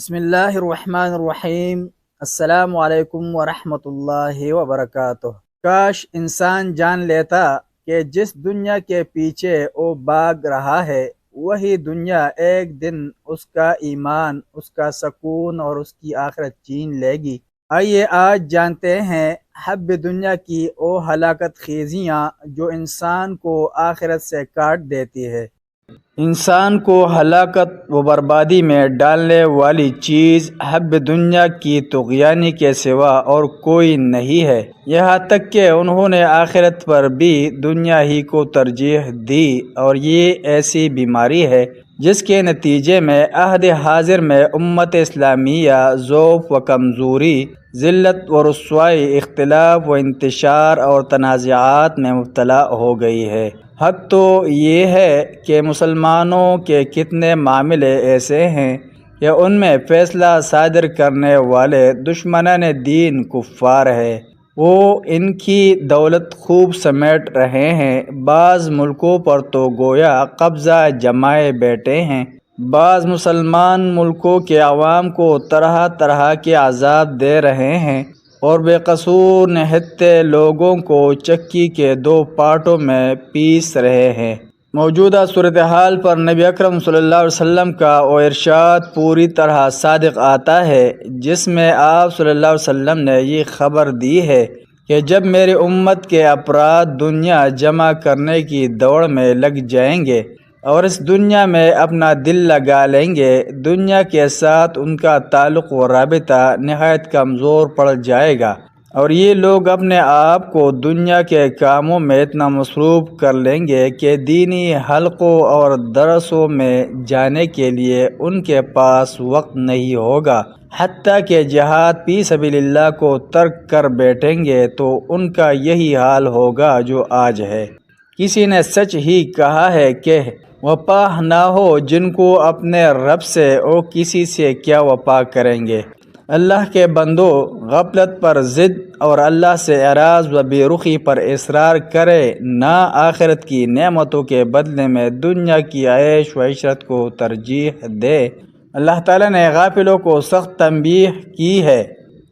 بسم اللہ الرحمن الرحیم۔ السلام علیکم ورحمۃ اللہ وبرکاتہ۔ کاش انسان جان لیتا کہ جس دنیا کے پیچھے وہ بھاگ رہا ہے وہی دنیا ایک دن اس کا ایمان، اس کا سکون اور اس کی آخرت چھین لے گی۔ آئیے آج جانتے ہیں حب دنیا کی وہ ہلاکت خیزیاں جو انسان کو آخرت سے کاٹ دیتی ہے۔ انسان کو ہلاکت و بربادی میں ڈالنے والی چیز حب دنیا کی طغیانی کے سوا اور کوئی نہیں ہے، یہاں تک کہ انہوں نے آخرت پر بھی دنیا ہی کو ترجیح دی، اور یہ ایسی بیماری ہے جس کے نتیجے میں عہد حاضر میں امت اسلامیہ ضعف و کمزوری، ذلت و رسوائی، اختلاف و انتشار اور تنازعات میں مبتلا ہو گئی ہے۔ حق تو یہ ہے کہ مسلمانوں کے کتنے معاملے ایسے ہیں کہ ان میں فیصلہ صادر کرنے والے دشمنان دین کفار ہیں، وہ ان کی دولت خوب سمیٹ رہے ہیں، بعض ملکوں پر تو گویا قبضہ جمائے بیٹھے ہیں، بعض مسلمان ملکوں کے عوام کو طرح طرح کے عذاب دے رہے ہیں اور بے قصور نہتے لوگوں کو چکی کے دو پارٹوں میں پیس رہے ہیں۔ موجودہ صورتحال پر نبی اکرم صلی اللہ علیہ وسلم کا وہ ارشاد پوری طرح صادق آتا ہے جس میں آپ صلی اللہ علیہ وسلم نے یہ خبر دی ہے کہ جب میری امت کے افراد دنیا جمع کرنے کی دوڑ میں لگ جائیں گے اور اس دنیا میں اپنا دل لگا لیں گے، دنیا کے ساتھ ان کا تعلق و رابطہ نہایت کمزور پڑ جائے گا، اور یہ لوگ اپنے آپ کو دنیا کے کاموں میں اتنا مصروف کر لیں گے کہ دینی حلقوں اور درسوں میں جانے کے لیے ان کے پاس وقت نہیں ہوگا، حتیٰ کہ جہاد فی سبیل اللہ کو ترک کر بیٹھیں گے تو ان کا یہی حال ہوگا جو آج ہے۔ کسی نے سچ ہی کہا ہے کہ وفا نہ ہو جن کو اپنے رب سے، وہ کسی سے کیا وفا کریں گے۔ اللہ کے بندو، غفلت پر ضد اور اللہ سے اعراض و بے رخی پر اصرار کرے نہ آخرت کی نعمتوں کے بدلے میں دنیا کی عیش و عشرت کو ترجیح دے۔ اللہ تعالیٰ نے غافلوں کو سخت تنبیہ کی ہے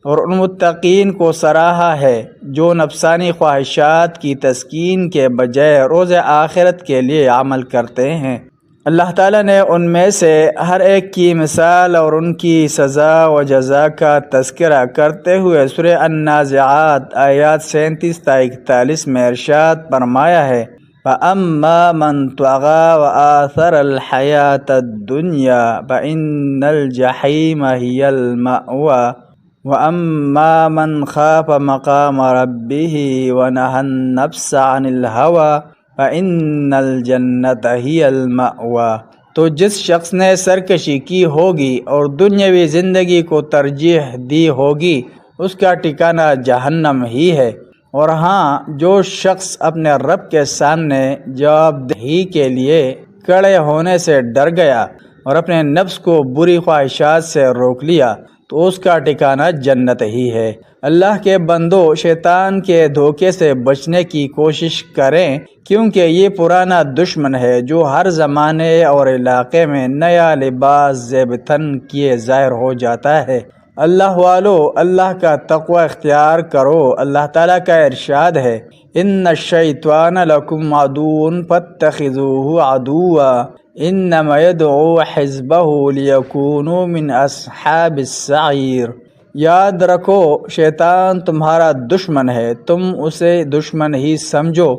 اور ان متقین کو سراہا ہے جو نفسانی خواہشات کی تسکین کے بجائے روز آخرت کے لیے عمل کرتے ہیں۔ اللہ تعالیٰ نے ان میں سے ہر ایک کی مثال اور ان کی سزا و جزا کا تذکرہ کرتے ہوئے سورہ النازعات آیات 37 تا 41 میں ارشاد فرمایا ہے: فَأَمَّا مَنْ طَغَىٰ وَآثَرَ الْحَيَاةَ الدُّنْيَا فَإِنَّ الْجَحِيمَ هِيَ الْمَأْوَىٰ وَأَمَّا مَنْ خَافَ مَقَامَ رَبِّهِ وَنَهَى النَّفْسَ عَنِ الْهَوَىٰ فَإِنَّ الْجَنَّةَ هِيَ الْمَأْوَىٰ۔ تو جس شخص نے سرکشی کی ہوگی اور دنیاوی زندگی کو ترجیح دی ہوگی اس کا ٹھکانہ جہنم ہی ہے، اور ہاں جو شخص اپنے رب کے سامنے جواب دہی کے لیے کھڑے ہونے سے ڈر گیا اور اپنے نفس کو بری خواہشات سے روک لیا تو اس کا ٹھکانہ جنت ہی ہے۔ اللہ کے بندو، شیطان کے دھوکے سے بچنے کی کوشش کریں، کیونکہ یہ پرانا دشمن ہے جو ہر زمانے اور علاقے میں نیا لباس زیب تن کیے ظاہر ہو جاتا ہے۔ اللہ والو، اللہ کا تقوی اختیار کرو۔ اللہ تعالیٰ کا ارشاد ہے: ان الشیطان لکم عدو فاتخذوہ عدوا انما یدعو حزبہ لیکونوا من اصحاب السعیر۔ یاد رکھو، شیطان تمہارا دشمن ہے، تم اسے دشمن ہی سمجھو،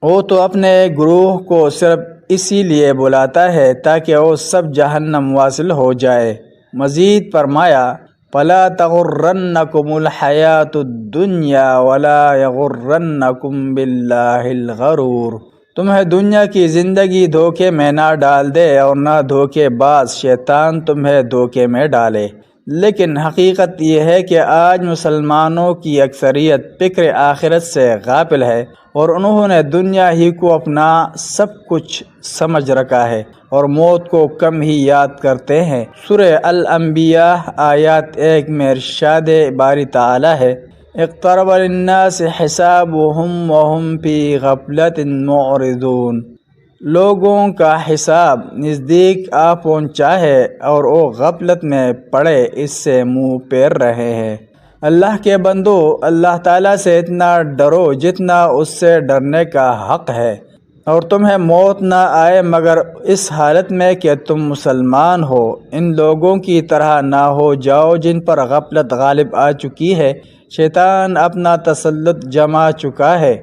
وہ تو اپنے گروہ کو صرف اسی لیے بلاتا ہے تاکہ وہ سب جہنم واصل ہو جائے۔ مزید فرمایا: فَلَا تَغُرَّنَّكُمُ الْحَيَاةُ الدُّنْيَا وَلَا يَغُرَّنَّكُمْ بِاللَّهِ الْغَرُورُ۔ تمہیں دنیا کی زندگی دھوکے میں نہ ڈال دے اور نہ دھوکے باز شیطان تمہیں دھوکے میں ڈالے۔ لیکن حقیقت یہ ہے کہ آج مسلمانوں کی اکثریت فکر آخرت سے غافل ہے اور انہوں نے دنیا ہی کو اپنا سب کچھ سمجھ رکھا ہے اور موت کو کم ہی یاد کرتے ہیں۔ سورہ الانبیاء آیات 1 میں ارشاد باری تعالی ہے: اقترب للناس حسابهم وهم في غفلة معرضون۔ لوگوں کا حساب نزدیک آ پہنچا ہے اور وہ غفلت میں پڑے اس سے منہ پھیر رہے ہیں۔ اللہ کے بندو، اللہ تعالیٰ سے اتنا ڈرو جتنا اس سے ڈرنے کا حق ہے، اور تمہیں موت نہ آئے مگر اس حالت میں کہ تم مسلمان ہو۔ ان لوگوں کی طرح نہ ہو جاؤ جن پر غفلت غالب آ چکی ہے، شیطان اپنا تسلط جما چکا ہے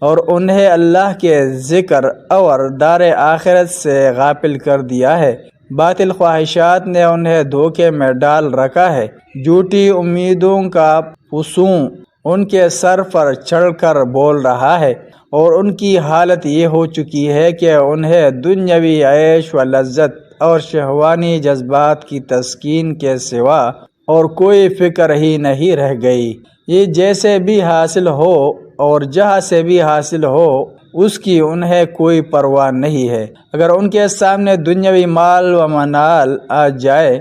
اور انہیں اللہ کے ذکر اور دار آخرت سے غافل کر دیا ہے۔ باطل خواہشات نے انہیں دھوکے میں ڈال رکھا ہے۔ جھوٹی امیدوں کا پسوں ان کے سر پر چڑھ کر بول رہا ہے، اور ان کی حالت یہ ہو چکی ہے کہ انہیں دنیاوی عیش و لذت اور شہوانی جذبات کی تسکین کے سوا اور کوئی فکر ہی نہیں رہ گئی۔ یہ جیسے بھی حاصل ہو اور جہاں سے بھی حاصل ہو اس کی انہیں کوئی پرواہ نہیں ہے۔ اگر ان کے سامنے دنیاوی مال و منال آ جائے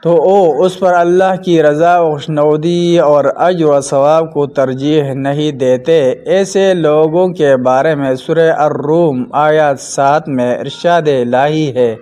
تو وہ اس پر اللہ کی رضا و خوشنودی اور اجر و ثواب کو ترجیح نہیں دیتے۔ ایسے لوگوں کے بارے میں سورہ الروم آیات 7 میں ارشاد الہی ہے،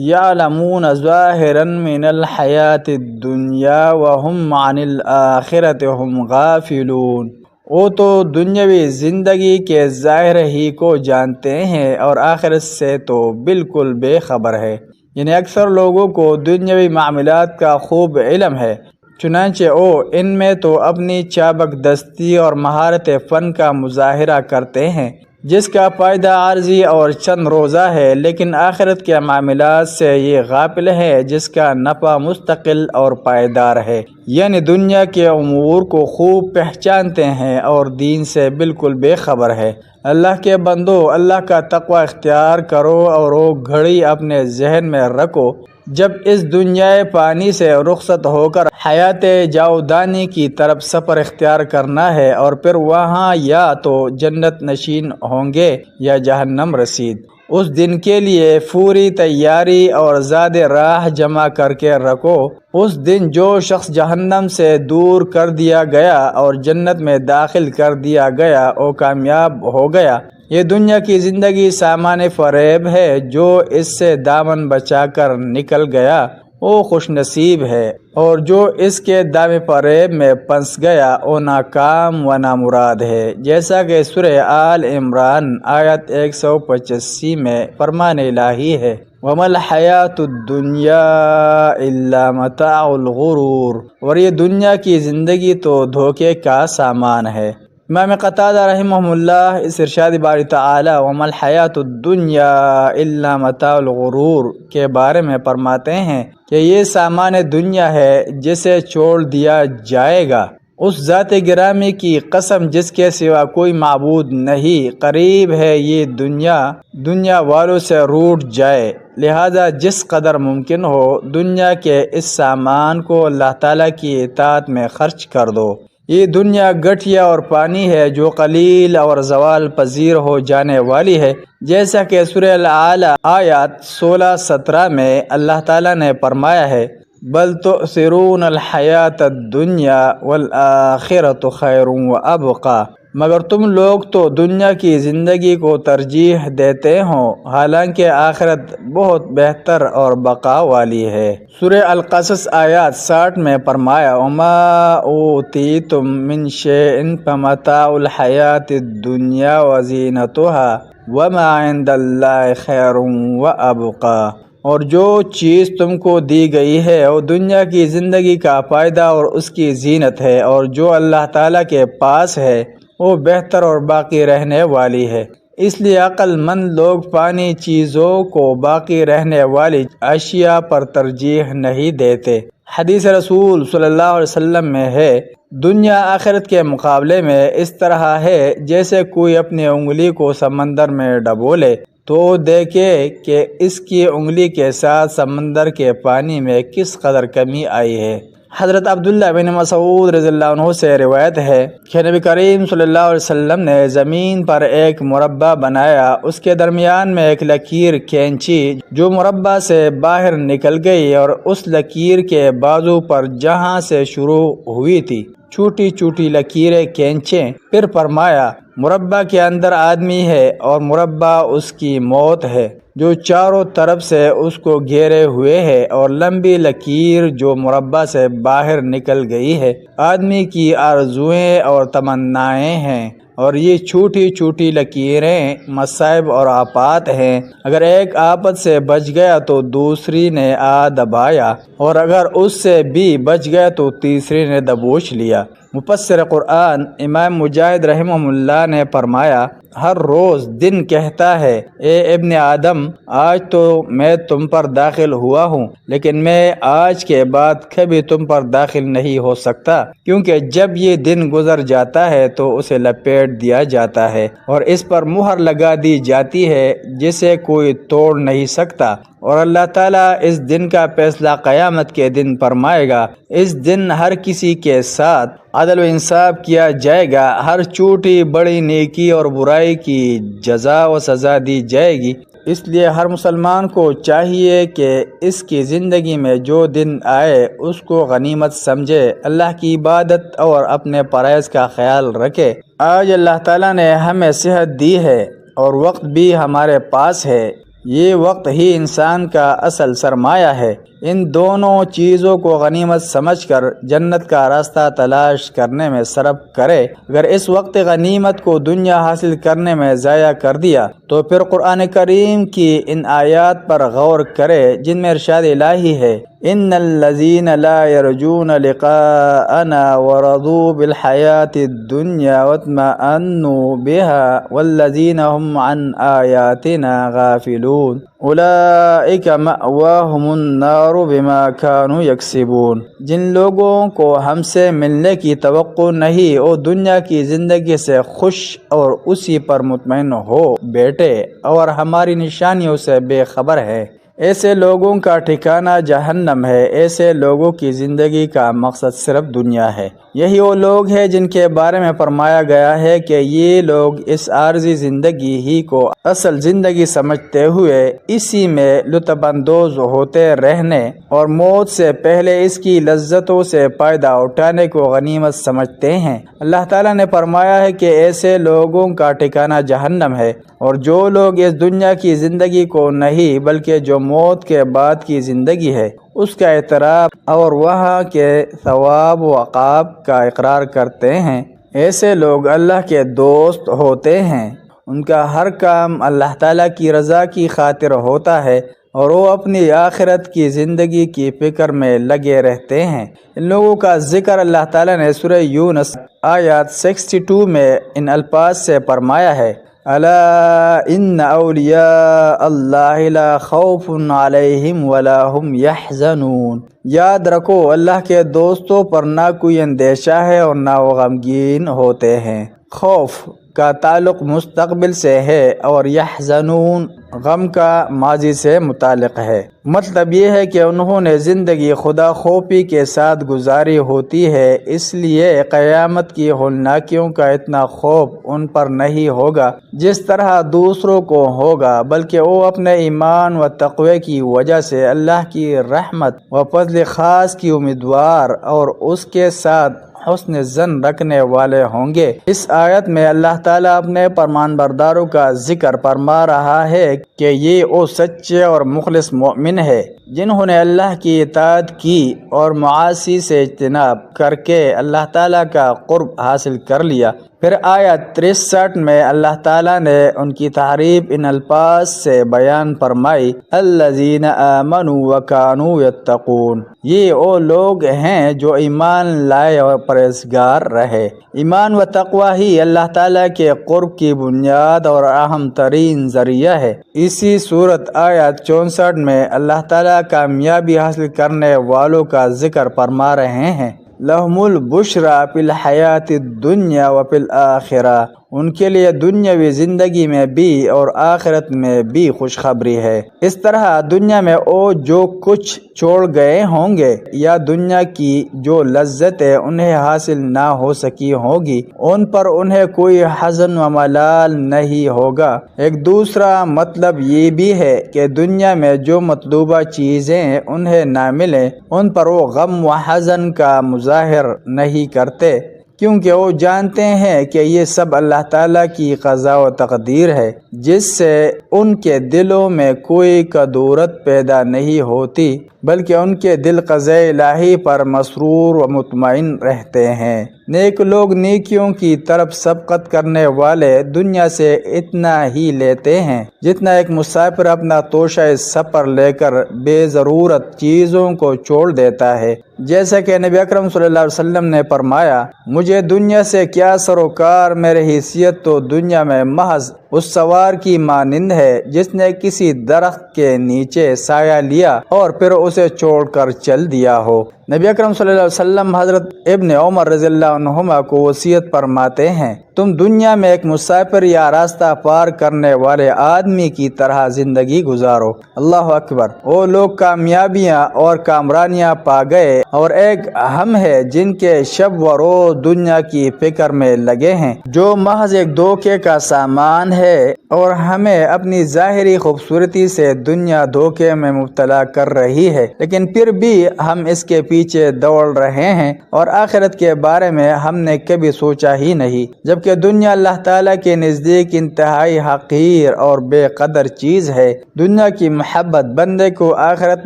یعلمون ظاہرا من الحیات الدنیا وہم عن الآخرۃ ہم غافلون۔ وہ تو دنیاوی زندگی کے ظاہر ہی کو جانتے ہیں اور آخرت سے تو بالکل بے خبر ہے۔ یعنی اکثر لوگوں کو دنیاوی معاملات کا خوب علم ہے، چنانچہ وہ ان میں تو اپنی چابک دستی اور مہارت فن کا مظاہرہ کرتے ہیں جس کا فائدہ عارضی اور چند روزہ ہے، لیکن آخرت کے معاملات سے یہ غافل ہے جس کا نفع مستقل اور پائیدار ہے۔ یعنی دنیا کے امور کو خوب پہچانتے ہیں اور دین سے بالکل بے خبر ہے۔ اللہ کے بندو، اللہ کا تقوی اختیار کرو اور وہ گھڑی اپنے ذہن میں رکھو جب اس دنیا پانی سے رخصت ہو کر حیات جاودانی کی طرف سفر اختیار کرنا ہے، اور پھر وہاں یا تو جنت نشین ہوں گے یا جہنم رسید۔ اس دن کے لیے پوری تیاری اور زاد راہ جمع کر کے رکھو۔ اس دن جو شخص جہنم سے دور کر دیا گیا اور جنت میں داخل کر دیا گیا وہ کامیاب ہو گیا۔ یہ دنیا کی زندگی سامان فریب ہے، جو اس سے دامن بچا کر نکل گیا وہ خوش نصیب ہے، اور جو اس کے دام فریب میں پھنس گیا وہ ناکام و نامراد ہے۔ جیسا کہ سورہ آل عمران آیت 185 میں فرمان الہی ہے، وَمَا الْحَيَاةُ الدُّنْيَا إِلَّا مَتَاعُ الْغُرُورِ، اور یہ دنیا کی زندگی تو دھوکے کا سامان ہے۔ امام قتادہ رحمہ اللہ اس ارشاد باری تعالی وَمَا الْحَيَاةُ الدُّنْيَا إِلَّا مَتَاعُ الْغُرُورِ کے بارے میں فرماتے ہیں کہ یہ سامان دنیا ہے جسے چھوڑ دیا جائے گا۔ اس ذات گرامی کی قسم جس کے سوا کوئی معبود نہیں، قریب ہے یہ دنیا والوں سے روٹ جائے، لہذا جس قدر ممکن ہو دنیا کے اس سامان کو اللہ تعالیٰ کی اطاعت میں خرچ کر دو۔ یہ دنیا گٹھیا اور پانی ہے جو قلیل اور زوال پذیر ہو جانے والی ہے، جیسا کہ سورہ الاعلیٰ آیات 16-17 میں اللہ تعالیٰ نے فرمایا ہے، بل تؤثرون الحیاۃ الدنیا والآخرۃ خیر وابقی، مگر تم لوگ تو دنیا کی زندگی کو ترجیح دیتے ہو حالانکہ آخرت بہت بہتر اور بقا والی ہے۔ سورہ القصص آیات 60 میں فرمایا، وما اوتیتم من شیء فمتاع الحیاۃ الدنیا وزینتها وما عند اللہ خیر وابقی، اور جو چیز تم کو دی گئی ہے وہ دنیا کی زندگی کا فائدہ اور اس کی زینت ہے، اور جو اللہ تعالیٰ کے پاس ہے وہ بہتر اور باقی رہنے والی ہے۔ اس لیے عقل مند لوگ فانی چیزوں کو باقی رہنے والی اشیاء پر ترجیح نہیں دیتے۔ حدیث رسول صلی اللہ علیہ وسلم میں ہے، دنیا آخرت کے مقابلے میں اس طرح ہے جیسے کوئی اپنی انگلی کو سمندر میں ڈبولے تو دیکھے کہ اس کی انگلی کے ساتھ سمندر کے پانی میں کس قدر کمی آئی ہے۔ حضرت عبداللہ بن مسعود رضی اللہ عنہ سے روایت ہے کہ نبی کریم صلی اللہ علیہ وسلم نے زمین پر ایک مربع بنایا، اس کے درمیان میں ایک لکیر کھینچی جو مربع سے باہر نکل گئی، اور اس لکیر کے بازو پر جہاں سے شروع ہوئی تھی چھوٹی چھوٹی لکیریں کھینچیں، پھر فرمایا مربع کے اندر آدمی ہے اور مربع اس کی موت ہے جو چاروں طرف سے اس کو گھیرے ہوئے ہے، اور لمبی لکیر جو مربع سے باہر نکل گئی ہے آدمی کی آرزوئیں اور تمنائیں ہیں، اور یہ چھوٹی چھوٹی لکیریں مصائب اور آفات ہیں۔ اگر ایک آفت سے بچ گیا تو دوسری نے آ دبایا، اور اگر اس سے بھی بچ گیا تو تیسری نے دبوچ لیا۔ مفسر قرآن امام مجاہد رحمہ اللہ نے فرمایا، ہر روز دن کہتا ہے، اے ابن آدم، آج تو میں تم پر داخل ہوا ہوں، لیکن میں آج کے بعد کبھی تم پر داخل نہیں ہو سکتا، کیونکہ جب یہ دن گزر جاتا ہے تو اسے لپیٹ دیا جاتا ہے اور اس پر مہر لگا دی جاتی ہے جسے کوئی توڑ نہیں سکتا، اور اللہ تعالیٰ اس دن کا فیصلہ قیامت کے دن فرمائے گا۔ اس دن ہر کسی کے ساتھ عدل و انصاف کیا جائے گا، ہر چھوٹی بڑی نیکی اور برائی کی جزا و سزا دی جائے گی۔ اس لیے ہر مسلمان کو چاہیے کہ اس کی زندگی میں جو دن آئے اس کو غنیمت سمجھے، اللہ کی عبادت اور اپنے پرہیز کا خیال رکھے۔ آج اللہ تعالیٰ نے ہمیں صحت دی ہے اور وقت بھی ہمارے پاس ہے، یہ وقت ہی انسان کا اصل سرمایہ ہے۔ ان دونوں چیزوں کو غنیمت سمجھ کر جنت کا راستہ تلاش کرنے میں صرف کرے۔ اگر اس وقت غنیمت کو دنیا حاصل کرنے میں ضائع کر دیا تو پھر قرآن کریم کی ان آیات پر غور کرے جن میں ارشاد الہی ہے، ان الذین لا یرجون لقاءنا ورضوا بالحیاۃ الدنیا واطمأنوا بها والذین هم عن آیاتنا غافلون اولئک مأواہم النار بما كانوا یکسبون۔ جن لوگوں کو ہم سے ملنے کی توقع نہیں اور دنیا کی زندگی سے خوش اور اسی پر مطمئن ہو بیٹھے اور ہماری نشانیوں سے بے خبر ہے، ایسے لوگوں کا ٹھکانہ جہنم ہے۔ ایسے لوگوں کی زندگی کا مقصد صرف دنیا ہے۔ یہی وہ لوگ ہیں جن کے بارے میں فرمایا گیا ہے کہ یہ لوگ اس عارضی زندگی ہی کو اصل زندگی سمجھتے ہوئے اسی میں لطف اندوز ہوتے رہنے اور موت سے پہلے اس کی لذتوں سے فائدہ اٹھانے کو غنیمت سمجھتے ہیں۔ اللہ تعالیٰ نے فرمایا ہے کہ ایسے لوگوں کا ٹھکانہ جہنم ہے، اور جو لوگ اس دنیا کی زندگی کو نہیں بلکہ جو موت کے بعد کی زندگی ہے اس کا اعتراف اور وہاں کے ثواب و عقاب کا اقرار کرتے ہیں، ایسے لوگ اللہ کے دوست ہوتے ہیں۔ ان کا ہر کام اللہ تعالیٰ کی رضا کی خاطر ہوتا ہے اور وہ اپنی آخرت کی زندگی کی فکر میں لگے رہتے ہیں۔ ان لوگوں کا ذکر اللہ تعالیٰ نے سورہ یونس آیات 62 میں ان الفاظ سے فرمایا ہے، الا ان اولیاء اللہ لا خوف علیہم ولا هم یحزنون۔ یاد رکھو اللہ کے دوستوں پر نہ کوئی اندیشہ ہے اور نہ وہ غمگین ہوتے ہیں۔ خوف کا تعلق مستقبل سے ہے اور یحزنون غم کا ماضی سے متعلق ہے۔ مطلب یہ ہے کہ انہوں نے زندگی خدا خوفی کے ساتھ گزاری ہوتی ہے، اس لیے قیامت کی ہولناکیوں کا اتنا خوف ان پر نہیں ہوگا جس طرح دوسروں کو ہوگا، بلکہ وہ اپنے ایمان و تقوی کی وجہ سے اللہ کی رحمت و فضل خاص کی امیدوار اور اس کے ساتھ حسن ظن رکھنے والے ہوں گے۔ اس آیت میں اللہ تعالیٰ اپنے فرمان برداروں کا ذکر فرما رہا ہے کہ یہ وہ سچے اور مخلص مومن ہے جنہوں نے اللہ کی اطاعت کی اور معاصی سے اجتناب کر کے اللہ تعالیٰ کا قرب حاصل کر لیا۔ پھر آیت 63 میں اللہ تعالیٰ نے ان کی تعریف ان الفاظ سے بیان فرمائی، الذین آمنوا وکانوا یتقون۔ یہ وہ لوگ ہیں جو ایمان لائے اور پرہیزگار رہے۔ ایمان و تقوی ہی اللہ تعالیٰ کے قرب کی بنیاد اور اہم ترین ذریعہ ہے۔ اسی صورت آیت 64 میں اللہ تعالیٰ کامیابی حاصل کرنے والوں کا ذکر فرما رہے ہیں، لَهُمُ الْبُشْرَى فِي الْحَيَاةِ الدُّنْيَا وَفِي الْآخِرَةِ۔ ان کے لیے دنیاوی زندگی میں بھی اور آخرت میں بھی خوشخبری ہے۔ اس طرح دنیا میں وہ جو کچھ چھوڑ گئے ہوں گے یا دنیا کی جو لذتیں انہیں حاصل نہ ہو سکی ہوگی ان پر انہیں کوئی حزن و ملال نہیں ہوگا۔ ایک دوسرا مطلب یہ بھی ہے کہ دنیا میں جو مطلوبہ چیزیں انہیں نہ ملیں ان پر وہ غم و حزن کا مظاہر نہیں کرتے۔ کیونکہ وہ جانتے ہیں کہ یہ سب اللہ تعالیٰ کی قضا و تقدیر ہے، جس سے ان کے دلوں میں کوئی کدورت پیدا نہیں ہوتی، بلکہ ان کے دل قضاء الہی پر مسرور و مطمئن رہتے ہیں۔ نیک لوگ نیکیوں کی طرف سبقت کرنے والے دنیا سے اتنا ہی لیتے ہیں جتنا ایک مسافر اپنا توشہ سفر لے کر بے ضرورت چیزوں کو چھوڑ دیتا ہے۔ جیسا کہ نبی اکرم صلی اللہ علیہ وسلم نے فرمایا، مجھے دنیا سے کیا سروکار، میری حیثیت تو دنیا میں محض اس سوار کی مانند ہے جس نے کسی درخت کے نیچے سایہ لیا اور پھر اسے چھوڑ کر چل دیا ہو۔ نبی اکرم صلی اللہ علیہ وسلم حضرت ابن عمر رضی اللہ عنہما کو وصیت فرماتے ہیں، تم دنیا میں ایک مسافر یا راستہ پار کرنے والے آدمی کی طرح زندگی گزارو۔ اللہ اکبر! وہ لوگ کامیابیاں اور کامرانیاں پا گئے اور ایک ہم ہے جن کے شب و روز دنیا کی فکر میں لگے ہیں، جو محض ایک دھوکے کا سامان ہے، اور ہمیں اپنی ظاہری خوبصورتی سے دنیا دھوکے میں مبتلا کر رہی ہے، لیکن پھر بھی ہم اس کے پیچھے دوڑ رہے ہیں اور آخرت کے بارے میں ہم نے کبھی سوچا ہی نہیں، جبکہ دنیا اللہ تعالیٰ کے نزدیک انتہائی حقیر اور بے قدر چیز ہے۔ دنیا کی محبت بندے کو آخرت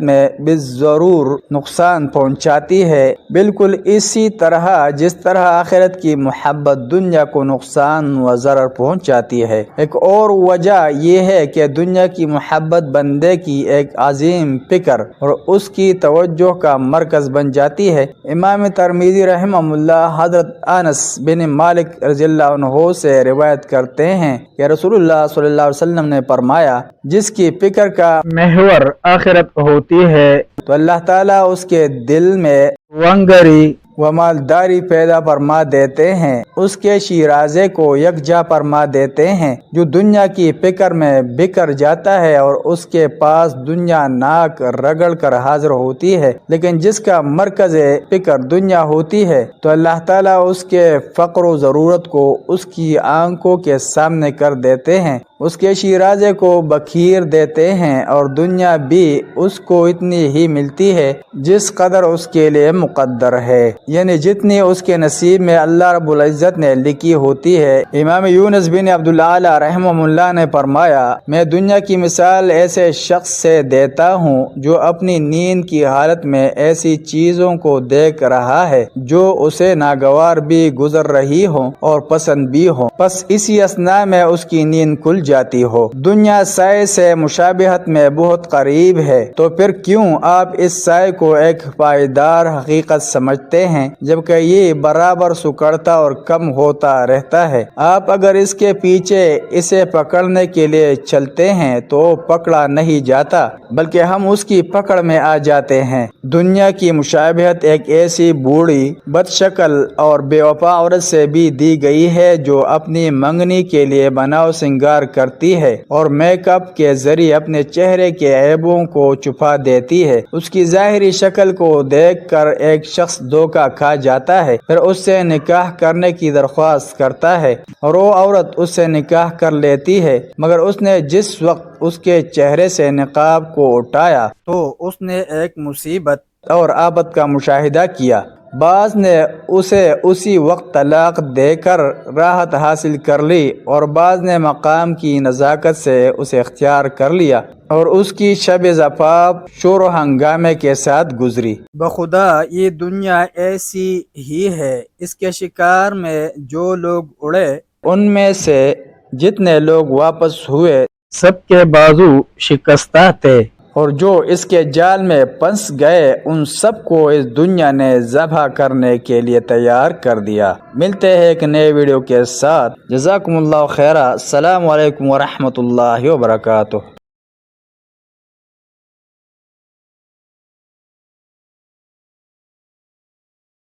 میں بالضرور نقصان پہنچاتی ہے، بالکل اسی طرح جس طرح آخرت کی محبت دنیا کو نقصان و ضرر پہنچاتی ہے۔ ایک اور وجہ یہ ہے کہ دنیا کی محبت بندے کی ایک عظیم فکر اور اس کی توجہ کا مرکز بن جاتی ہے۔ امام ترمذی رحمہ اللہ حضرت انس بن مالک رضی اللہ عنہ سے روایت کرتے ہیں کہ رسول اللہ صلی اللہ علیہ وسلم نے فرمایا، جس کی فکر کا محور آخرت ہوتی ہے تو اللہ تعالیٰ اس کے دل میں ونگری و مالداری پیدا فرما دیتے ہیں، اس کے شیرازے کو یکجا فرما دیتے ہیں۔ جو دنیا کی فکر میں بکھر جاتا ہے اور اس کے پاس دنیا ناک رگڑ کر حاضر ہوتی ہے، لیکن جس کا مرکز فکر دنیا ہوتی ہے تو اللہ تعالیٰ اس کے فقر و ضرورت کو اس کی آنکھوں کے سامنے کر دیتے ہیں، اس کے شیرازے کو بکھیر دیتے ہیں، اور دنیا بھی اس کو اتنی ہی ملتی ہے جس قدر اس کے لیے مقدر ہے، یعنی جتنی اس کے نصیب میں اللہ رب العزت نے لکھی ہوتی ہے۔ امام یونس بن عبد العالی رحمہ اللہ نے فرمایا، میں دنیا کی مثال ایسے شخص سے دیتا ہوں جو اپنی نیند کی حالت میں ایسی چیزوں کو دیکھ رہا ہے جو اسے ناگوار بھی گزر رہی ہوں اور پسند بھی ہوں، بس اسی اثناء میں اس کی نیند کھل جاتی ہو۔ دنیا سائے سے مشابہت میں بہت قریب ہے، تو پھر کیوں آپ اس سائے کو ایک پائیدار حقیقت سمجھتے ہیں جبکہ یہ برابر سکڑتا اور کم ہوتا رہتا ہے؟ آپ اگر اس کے پیچھے اسے پکڑنے کے لیے چلتے ہیں تو پکڑا نہیں جاتا بلکہ ہم اس کی پکڑ میں آ جاتے ہیں۔ دنیا کی مشابہت ایک ایسی بوڑھی بد شکل اور بے وفا عورت سے بھی دی گئی ہے جو اپنی منگنی کے لیے بناؤ سنگار کرتی ہے اور میک اپ کے ذریعے اپنے چہرے کے عیبوں کو چھپا دیتی ہے۔ اس کی ظاہری شکل کو دیکھ کر ایک شخص دھوکا کھا جاتا ہے، پھر اس سے نکاح کرنے کی درخواست کرتا ہے اور وہ عورت اس سے نکاح کر لیتی ہے، مگر اس نے جس وقت اس کے چہرے سے نقاب کو اٹھایا تو اس نے ایک مصیبت اور آفت کا مشاہدہ کیا۔ بعض نے اسے اسی وقت طلاق دے کر راحت حاصل کر لی اور بعض نے مقام کی نزاکت سے اسے اختیار کر لیا اور اس کی شب زفاف شور و ہنگامے کے ساتھ گزری۔ بخدا یہ دنیا ایسی ہی ہے، اس کے شکار میں جو لوگ اڑے ان میں سے جتنے لوگ واپس ہوئے سب کے بازو شکستہ تھے، اور جو اس کے جال میں پھنس گئے ان سب کو اس دنیا نے ذبح کرنے کے لیے تیار کر دیا۔ ملتے ہیں ایک نئے ویڈیو کے ساتھ، جزاکم اللہ خیرہ۔ السلام علیکم ورحمۃ اللہ وبرکاتہ۔